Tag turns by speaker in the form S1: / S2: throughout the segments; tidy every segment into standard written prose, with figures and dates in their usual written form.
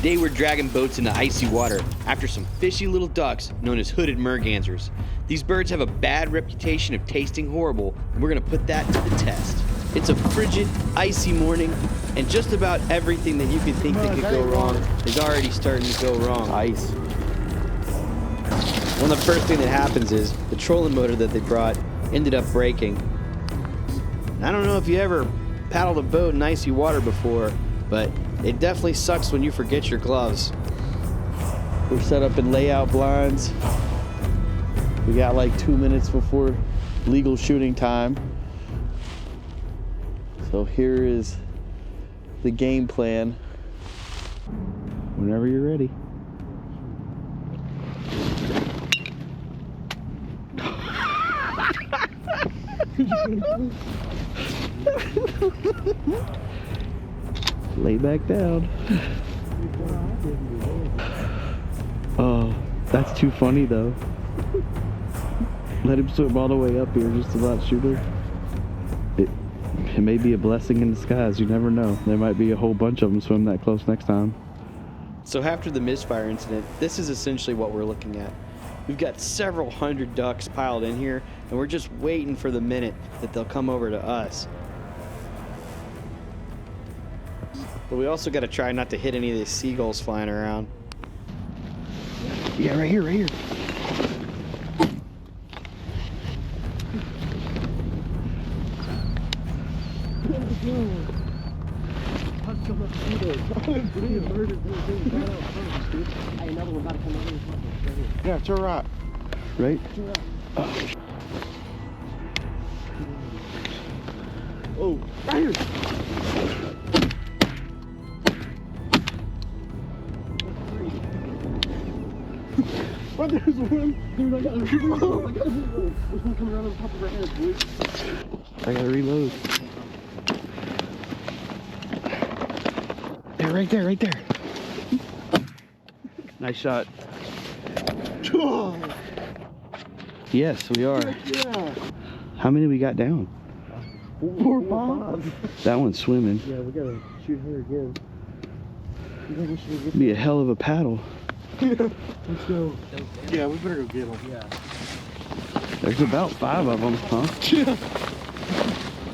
S1: Today we're dragging boats into icy water after some fishy little ducks known as hooded mergansers. These birds have a bad reputation of tasting horrible, and we're going to put that to the test. It's a frigid, icy morning, and just about everything that you could think that could go wrong is already starting to go wrong.
S2: Ice.
S1: One of the first things that happens is the trolling motor that they brought ended up breaking. And I don't know if you ever paddled a boat in icy water before, but it definitely sucks when you forget your gloves.
S2: We're set up in layout blinds. We got like 2 minutes before legal shooting time. So here is the game plan. Whenever you're ready. Lay back down. Oh, that's too funny though. Let him swim all the way up here just to not shoot her. It may be a blessing in disguise, you never know. There might be a whole bunch of them swim that close next time.
S1: So after the misfire incident, this is essentially what we're looking at. We've got several hundred ducks piled in here, and we're just waiting for the minute that they'll come over to us. But we also got to try not to hit any of these seagulls flying around.
S2: Yeah, right here, right here. Yeah, to right. Right? Oh, right here. Oh, there's one. Dude, I got a reload. There's one coming around on top of our head, boys. I gotta reload. There, right there, right there. Nice shot. Yes, we are. Yeah. How many we got down? 4 or 5. That one's swimming.
S3: Yeah, we gotta shoot her again. You think we should get
S2: Be a hell of a paddle.
S3: Let's go. Yeah, we better go get them. Yeah.
S2: There's about 5 of them, huh?
S3: Yeah.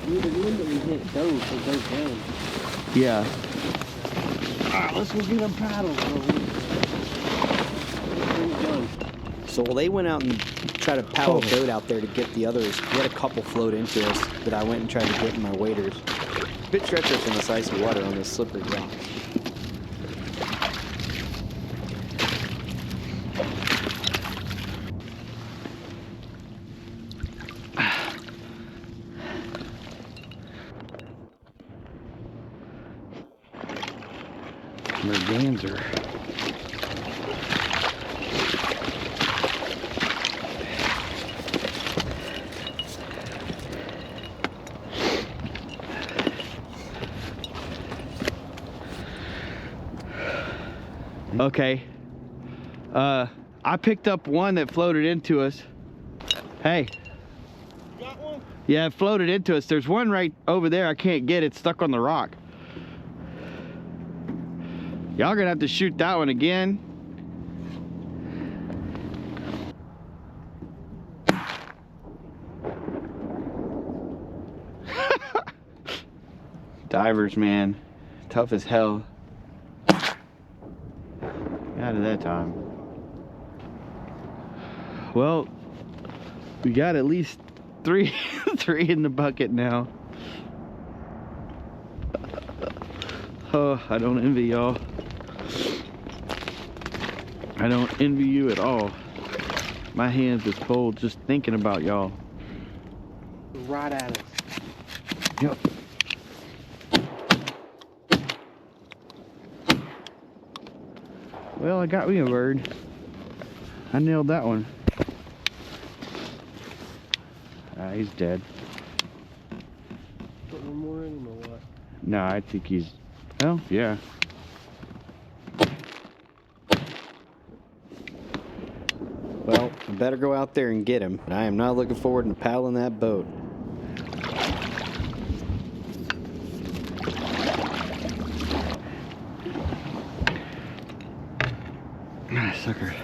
S3: The one that we hit goes down.
S2: Yeah.
S3: Alright, let's go get them paddles, bro.
S1: So while they went out and tried to paddle a boat out there to get the others, we had a couple float into us that I went and tried to get in my waders. A bit treacherous in this icy water on this slippery rock.
S2: Merganser. Okay. I picked up one that floated into us. Hey.
S3: You got one?
S2: Yeah, it floated into us. There's one right over there. I can't get it. It's stuck on the rock. Y'all gonna have to shoot that one again. Divers, man. Tough as hell. Out of that time. Well, we got at least three in the bucket now. Oh, I don't envy y'all. I don't envy you at all. My hands is cold just thinking about y'all.
S3: Right at us.
S2: Yep. Well, I got me a bird. I nailed that one. Ah, he's dead.
S3: Put one more in him or what?
S2: No, I think he's... Well, yeah.
S1: Well, I better go out there and get him. I am not looking forward to paddling that boat.
S2: sucker.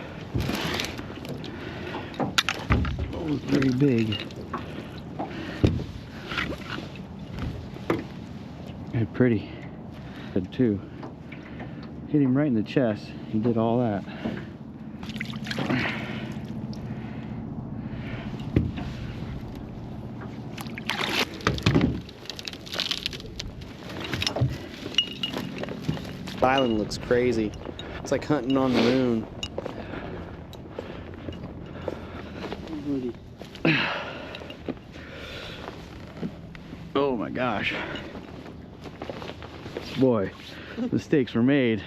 S2: Oh, pretty big. And pretty good too. Hit him right in the chest. He did all that.
S3: The island looks crazy. It's like hunting on the moon.
S2: Oh my gosh. Boy, mistakes were made.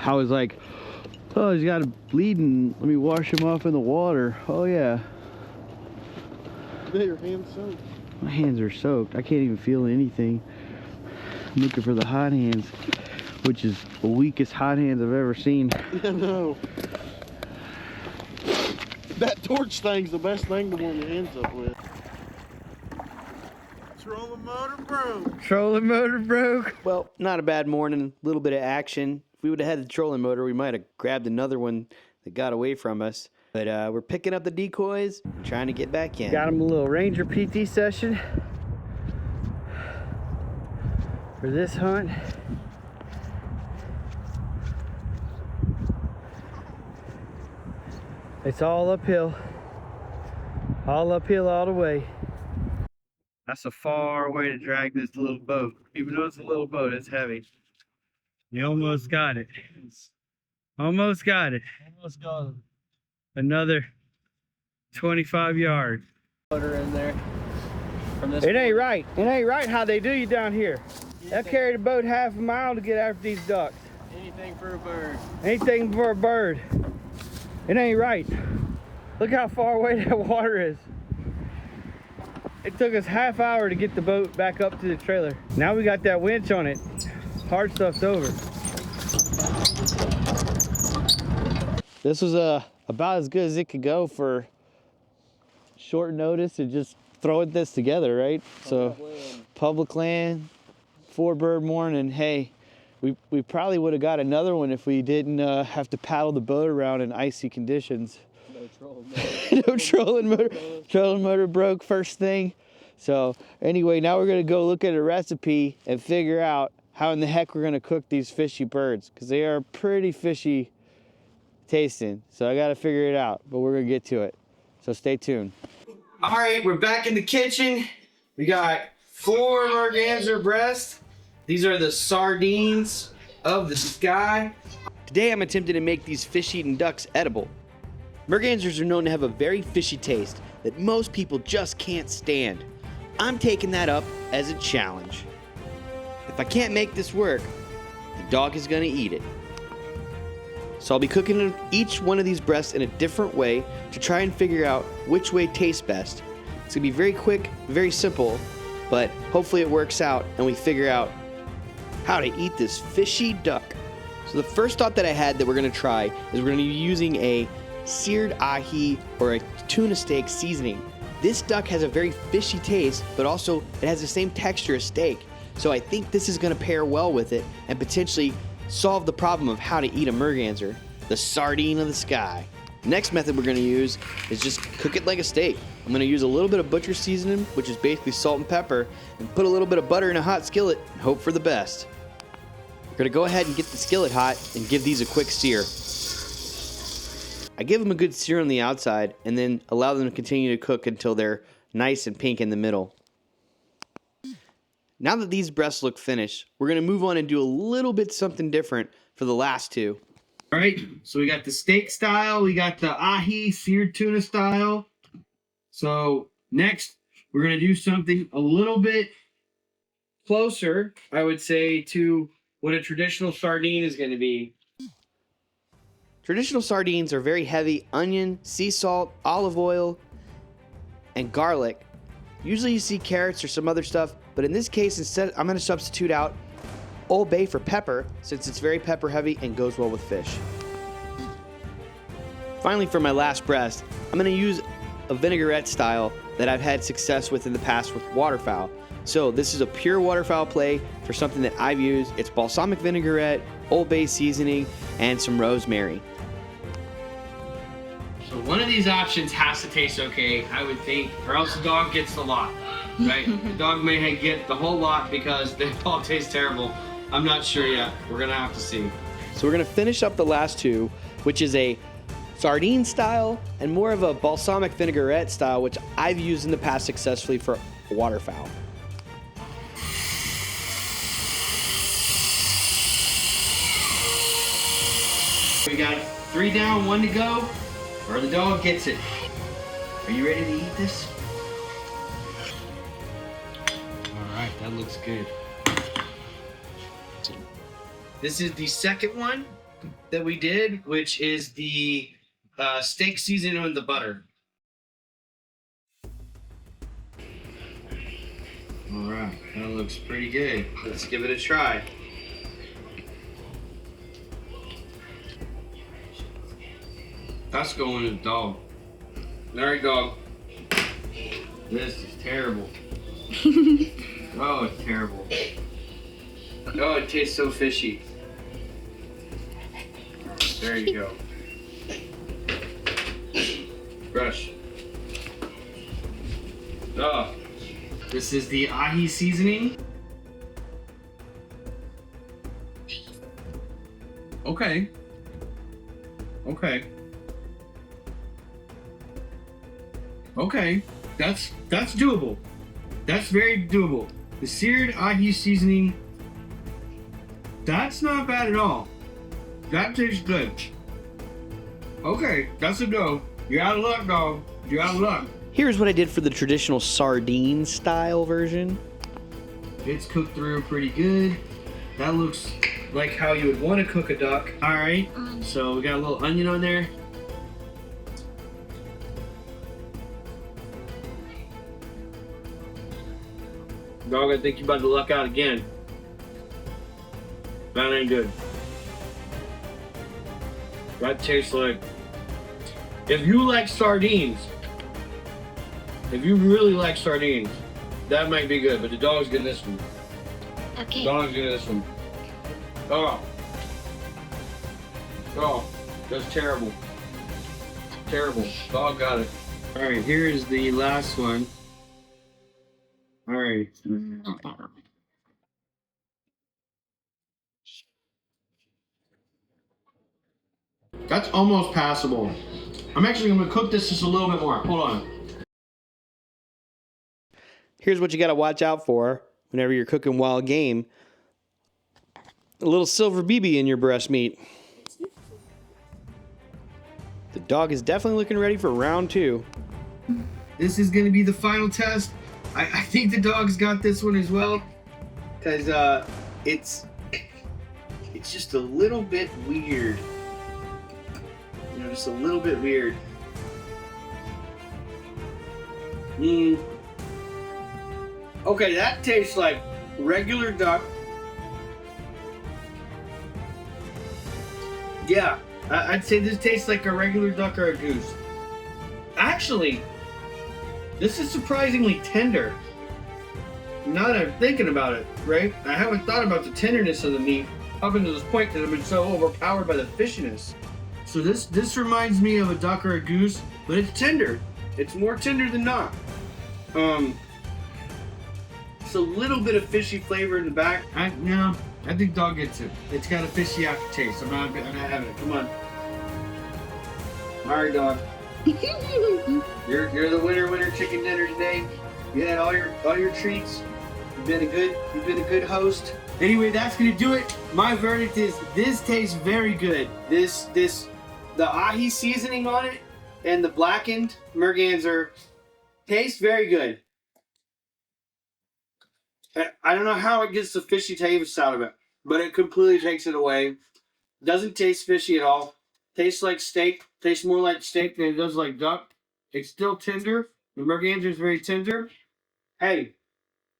S2: I was like, oh, he's got a bleeding. Let me wash him off in the water. Oh yeah.
S4: Your hands soaked.
S2: My hands are soaked. I can't even feel anything. I'm looking for the hot hands, which is the weakest hot hands I've ever seen.
S4: I know. That torch thing's the best thing to warm your hands up with. Trolling motor broke.
S2: Trolling motor broke.
S3: Well, not a bad morning. A little bit of action. If we would have had the trolling motor, we might have grabbed another one that got away from us. But we're picking up the decoys and trying to get back in.
S2: Got him a little Ranger PT session for this hunt. It's all uphill. All uphill all the way. That's a far way to drag this little boat. Even though it's a little boat, it's heavy. You almost got it. Almost got it.
S4: Almost got it.
S2: Another 25 yards.
S3: Motor in there. From this
S2: It ain't right. It ain't right how they do you down here. They'll carry the boat half a mile to get after these ducks.
S3: Anything for a bird.
S2: Anything for a bird. It ain't right. Look how far away that water is. It took us half hour to get the boat back up to the trailer. Now we got that winch on it. Hard stuff's over. This was about as good as it could go for short notice and just throwing this together, right? So public land, 4-bird morning. Hey, we probably would have got another one if we didn't have to paddle the boat around in icy conditions.
S3: No trolling motor.
S2: No trolling motor. Trolling motor broke first thing. So anyway, now we're gonna go look at a recipe and figure out how in the heck we're gonna cook these fishy birds, because they are pretty fishy tasting. So I gotta figure it out, but we're gonna get to it. So stay tuned.
S1: All right, we're back in the kitchen. We got 4 Merganser breasts. These are the sardines of the sky. Today I'm attempting to make these fish-eating ducks edible. Mergansers are known to have a very fishy taste that most people just can't stand. I'm taking that up as a challenge. If I can't make this work, the dog is gonna eat it. So I'll be cooking each one of these breasts in a different way to try and figure out which way tastes best. It's gonna be very quick, very simple, but hopefully it works out and we figure out how to eat this fishy duck. So the first thought that I had that we're gonna try is we're gonna be using a seared ahi or a tuna steak seasoning. This duck has a very fishy taste, but also it has the same texture as steak. So I think this is gonna pair well with it and potentially solve the problem of how to eat a merganser, the sardine of the sky. The next method we're gonna use is just cook it like a steak. I'm gonna use a little bit of butcher seasoning, which is basically salt and pepper, and put a little bit of butter in a hot skillet and hope for the best. We're gonna go ahead and get the skillet hot and give these a quick sear. I give them a good sear on the outside and then allow them to continue to cook until they're nice and pink in the middle. Now that these breasts look finished, we're gonna move on and do a little bit something different for the last 2. All right, so we got the steak style, we got the ahi seared tuna style. So next, we're gonna do something a little bit closer, I would say, to what a traditional sardine is gonna be. Traditional sardines are very heavy onion, sea salt, olive oil, and garlic. Usually you see carrots or some other stuff, but in this case, instead, I'm gonna substitute out Old Bay for pepper, since it's very pepper heavy and goes well with fish. Finally, for my last breast, I'm gonna use a vinaigrette style that I've had success with in the past with waterfowl.
S3: So this is a pure waterfowl play for something that I've used. It's balsamic vinaigrette, Old Bay seasoning, and some rosemary.
S1: So one of these options has to taste okay, I would think, or else the dog gets the lot, right? The dog may get the whole lot because they all taste terrible. I'm not sure yet. We're gonna have to see.
S3: So we're gonna finish up the last two, which is a sardine style and more of a balsamic vinaigrette style, which I've used in the past successfully for waterfowl.
S1: We got 3 down, 1 to go, or the dog gets it. Are you ready to eat this? All right, that looks good. This is the second one that we did, which is the steak seasoning with the butter. All right, that looks pretty good. Let's give it a try. That's going to the dog. All right, dog. This is terrible. Oh, it's terrible. Oh, it tastes so fishy. There you go. Brush. Oh. This is the ahi seasoning. Okay. Okay. Okay. That's doable. That's very doable. The seared ahi seasoning, that's not bad at all. That tastes good. Okay, that's a go. You're out of luck, dog. You're out of luck.
S3: Here's what I did for the traditional sardine style version.
S1: It's cooked through pretty good. That looks like how you would want to cook a duck. All right, so we got a little onion on there. Dog, I think you're about to luck out again. That ain't good. That tastes like... If you like sardines, if you really like sardines, that might be good, but the dog's getting this one.
S5: Okay.
S1: Dog's getting this one. Oh. Oh, that's terrible. Terrible. Dog got it. All right, here is the last one. All right. That's almost passable. I'm actually going to cook this just a little bit more. Hold on.
S3: Here's what you gotta watch out for whenever you're cooking wild game. A little silver BB in your breast meat. The dog is definitely looking ready for round 2.
S1: This is going to be the final test. I think the dog's got this one as well, because it's just a little bit weird. You know, just a little bit weird. Okay, that tastes like regular duck. Yeah, I'd say this tastes like a regular duck or a goose. Actually, this is surprisingly tender. Now that I'm thinking about it, right? I haven't thought about the tenderness of the meat up until this point because I've been so overpowered by the fishiness. So this reminds me of a duck or a goose, but it's tender. It's more tender than not. It's a little bit of fishy flavor in the back. I think dog gets it. It's got a fishy aftertaste. I'm not having it. Come on. All right, dog. You're the winner chicken dinner today. You had all your treats. You've been a good host. Anyway, that's gonna do it. My verdict is this tastes very good. The ahi seasoning on it and the blackened merganser taste very good. I don't know how it gets the fishy taste out of it, but it completely takes it away. Doesn't taste fishy at all. Tastes like steak. Tastes more like steak than it does like duck. It's still tender. The merganser is very tender. Hey,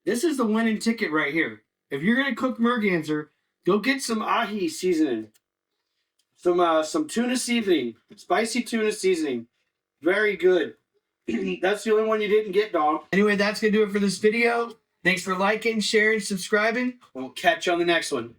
S1: this is the winning ticket right here. If you're gonna cook merganser, go get some ahi seasoning. Some tuna seasoning. Spicy tuna seasoning. Very good. That's the only one you didn't get, dog. Anyway, that's gonna do it for this video.
S3: Thanks for liking, sharing, subscribing. We'll catch you on the next one.